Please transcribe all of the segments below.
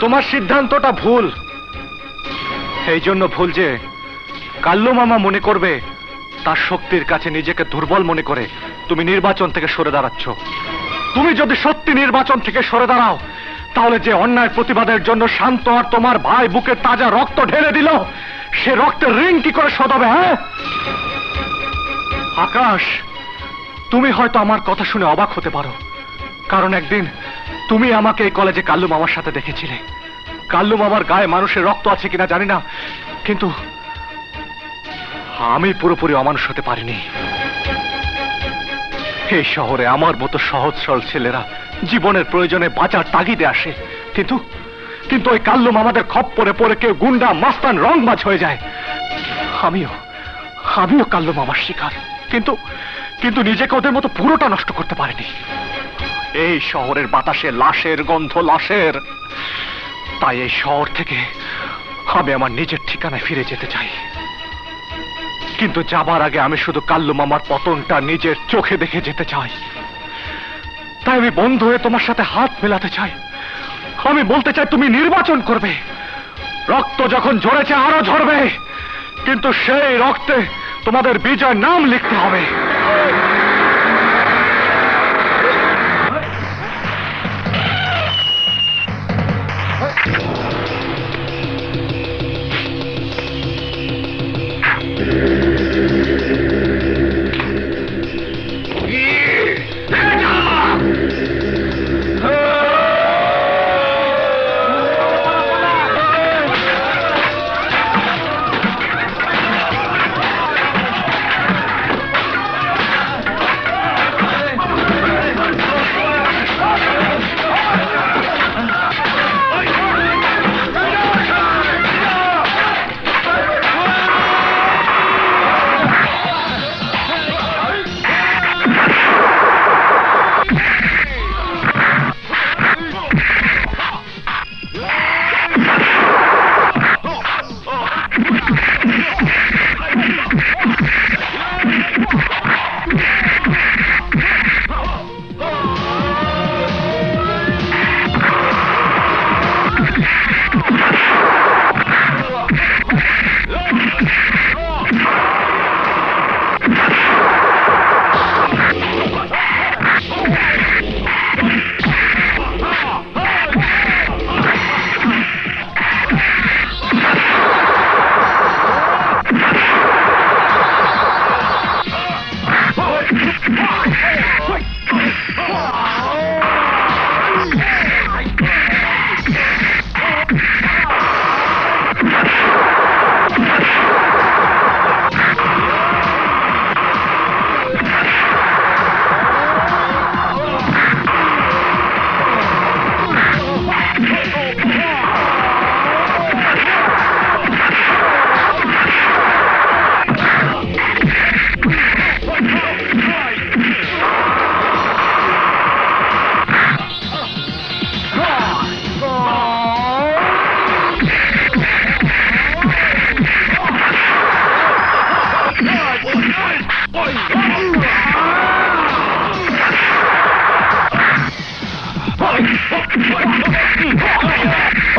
তোমার সিদ্ধান্তটা ভুল। এই জন্য ভুল যে কাল্লু মামা মনে করবে তার শক্তির কাছে নিজেকে দুর্বল মনে করে তুমি নির্বাচন থেকে সরে দাঁড়াচ্ছ। তুমি যদি সত্যি নির্বাচন থেকে সরে দাঁড়াও তাহলে যে অন্যায় প্রতিবাদের জন্য শান্ত আর তোমার ভাই বুকে তাজা রক্ত ঢেলে দিল সে রক্তের ঋণ কি করে শোধ হবে? হ্যাঁ আকাশ, তুমি হয়তো আমার কথা শুনে অবাক হতে পারো, কারণ একদিন তুমি আমাকে এই কলেজে কাল্লু মামার সাথে দেখেছিলে। কাল্লু মামার গায়ে মানুষের রক্ত আছে কিনা জানি না, কিন্তু আমি পুরোপুরি অমানুষ হতে পারিনি। এই শহরে আমার মতো সহজ সরল ছেলেরা জীবনের প্রয়োজনে বাঁচার তাগিদে আসে, কিন্তু কিন্তু ওই কাল্লু মামাদের খপ্পরে পড়ে কেউ গুন্ডা মাস্তান রংবাজ হয়ে যায়। আমিও কাল্লু মামার শিকার, কিন্তু কিন্তু নিজেকে ওদের মতো পুরোটা নষ্ট করতে পারিনি। এই শহরের বাতাসে লাশের গন্ধ, লাশের। তাই এই শহর থেকে আমি আমার নিজের ঠিকানায় ফিরে যেতে চাই, কিন্তু যাবার আগে আমি শুধু কাল্লু মামার পতনটা নিজের চোখে দেখে যেতে চাই। তাই আমি বন্ধু হয়ে তোমার সাথে হাত মেলাতে চাই। আমি বলতে চাই তুমি নির্বাচন করবে। রক্ত যখন ঝরেছে আরো ঝরবে, কিন্তু সেই রক্তে তোমাদের বিজয় নাম লিখতে হবে।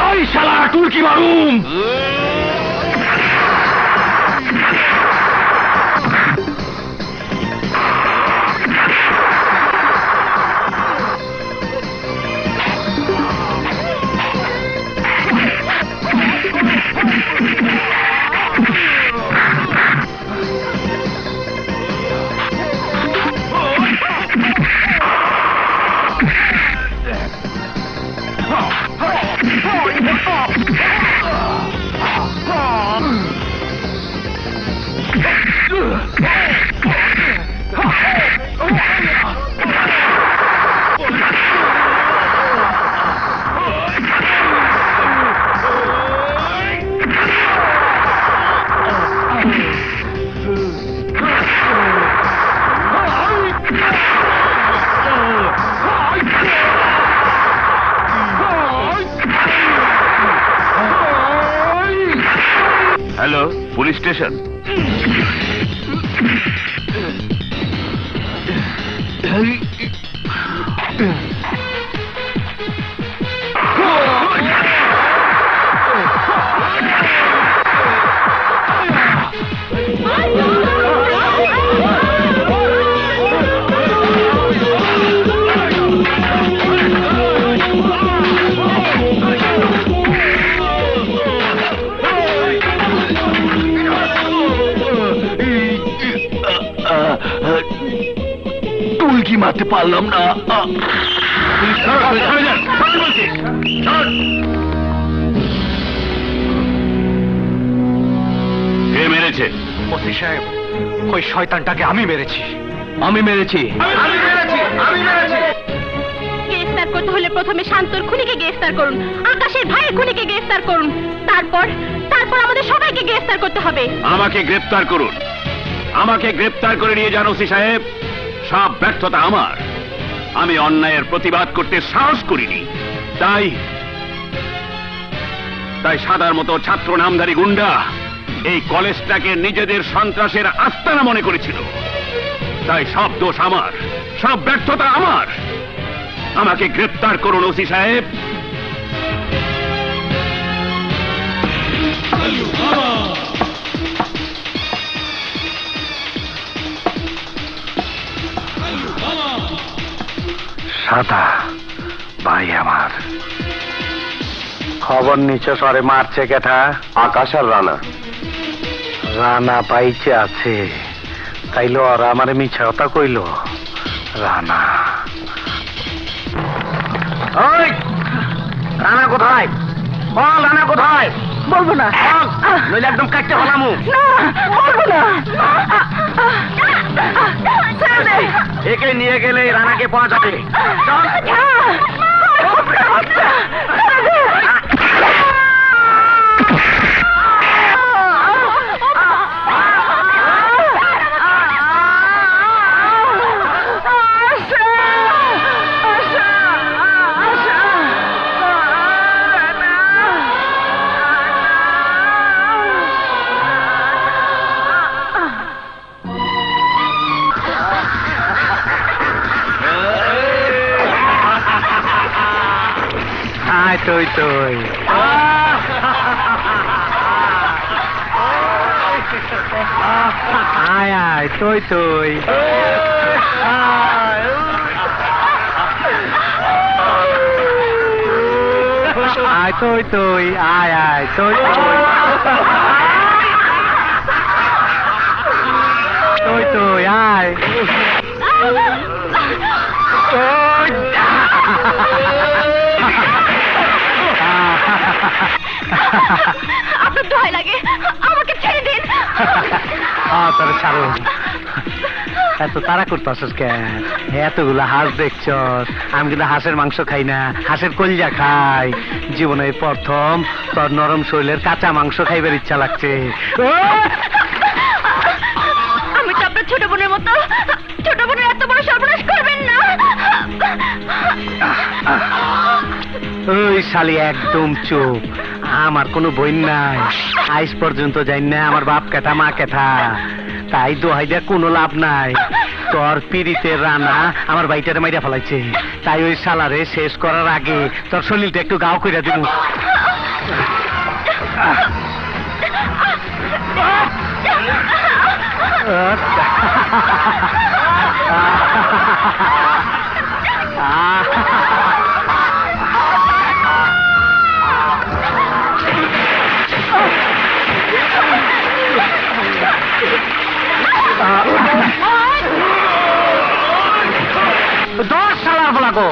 ওই শালা তুর্কি মারুম। Hello police station. মারতে পারলাম না। কে মেরেছে? ওসি সাহেব, ওই শয়তানটাকে আমি মেরেছি। আমি মেরেছি। গ্রেফতার করতে হলে প্রথমে শান্তর খুনিকে গ্রেফতার করুন, আকাশের ভাইয়ের খুনিকে গ্রেফতার করুন, তারপর আমাদের সবাইকে গ্রেফতার করতে হবে। আমাকে গ্রেপ্তার করুন, আমাকে গ্রেপ্তার করে নিয়ে যান ওসি সাহেব। সব ব্যর্থতা আমার। আমি অন্যায়ের প্রতিবাদ করতে সাহস করিনি, তাই সাদার মতো ছাত্র নামধারী গুন্ডা এই কলেজটাকে নিজেদের সন্ত্রাসের আস্তানা মনে করেছিল। তাই সব দোষ আমার, সব ব্যর্থতা আমার। আমাকে গ্রেপ্তার করুন ওসি সাহেব। সাদা ভাই আমার, খবর নিচ্ছ সরে মারছে কেটা? আকাশ আর রানা। রানা পাইছে আছে, তাইলে ওরা আমার মিছা কথা কইল। রানা, ওই রানা কোথায়? বল রানা কোথায়? বলবো না, নইলে একদম কাটতে হলামু। বলবো না। একে নিয়ে গেলে রানাকে পাওয়া যাবে। আয় তুই তুই আয় আয় তুই তুই আয় তুই তুই আয় আয় তুই তুই তুই আয় আপনার ভয় লাগে, আমাকে ছেড়ে দিন। তোর ছাড়ুন, এত তারা করতেছস কেন? এতগুলো হাঁস দেখছস, আমি কিন্তু হাঁসের মাংস খাই না, হাঁসের কলিজা খাই। জীবনে প্রথম তোর নরম শরীরের কাঁচা মাংস খাইবার ইচ্ছা লাগছে। আমি তো আপনার ছোট বোনের মতো, ছোট বোনের এত বড় সর্বনাশ করবেন না। ওই শালি একদম চুপ, আমার কোনো বইন নাই, আজ পর্যন্ত যাই না আমার বাপ কেঠা মা কেঠা, তাই দোহাই দেয়া কোনো লাভ নাই। তোর পিড়িতের রানা আমার বাইটারে মাইরা ফেলাইছে, তাই ওই শালারে শেষ করার আগে তোর শরীরটা একটু গাও কইরা দিব। দশ শালার বলাগো।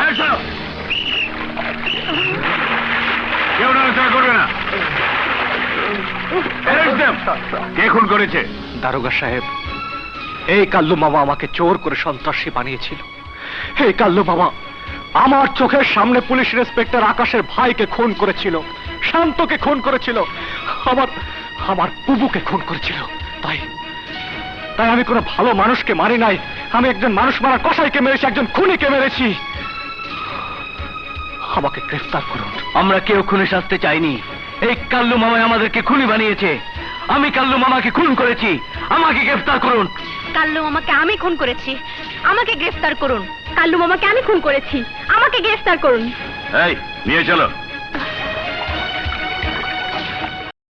এই চলো। কেউ নড়াচড়া করবে না। Arrest them! কে খুন করেছে? দারোগা সাহেব, এই কাল্লু মামা আমাকে চোর করে সন্ত্রাসী বানিয়েছিল। এই কাল্লু মামা আমার চোখের সামনে পুলিশ ইন্সপেক্টর আকাশের ভাইকে খুন করেছিল, শান্তকে খুন করেছিল, আমার বুবুকে খুন করেছিল। তাই আমি কোনো ভালো মানুষকে মারি নাই, আমি একজন মানুষ মারা কসাইকে মেরেছি, একজন খুনিকে মেরেছি। আমাকে গ্রেফতার করুন। আমরা কেউ খুনে শাস্তি চাইনি। এই কাল্লু মামাই আমাদেরকে খুনি বানিয়েছে। আমি কাল্লু মামাকে খুন করেছি, আমাকে গ্রেফতার করুন। কাল্লু মামাকে আমি খুন করেছি, আমাকে গ্রেফতার করুন। কাল্লু মামাকে আমি খুন করেছি, আমাকে গ্রেফতার করুন। এই নিয়ে চলো।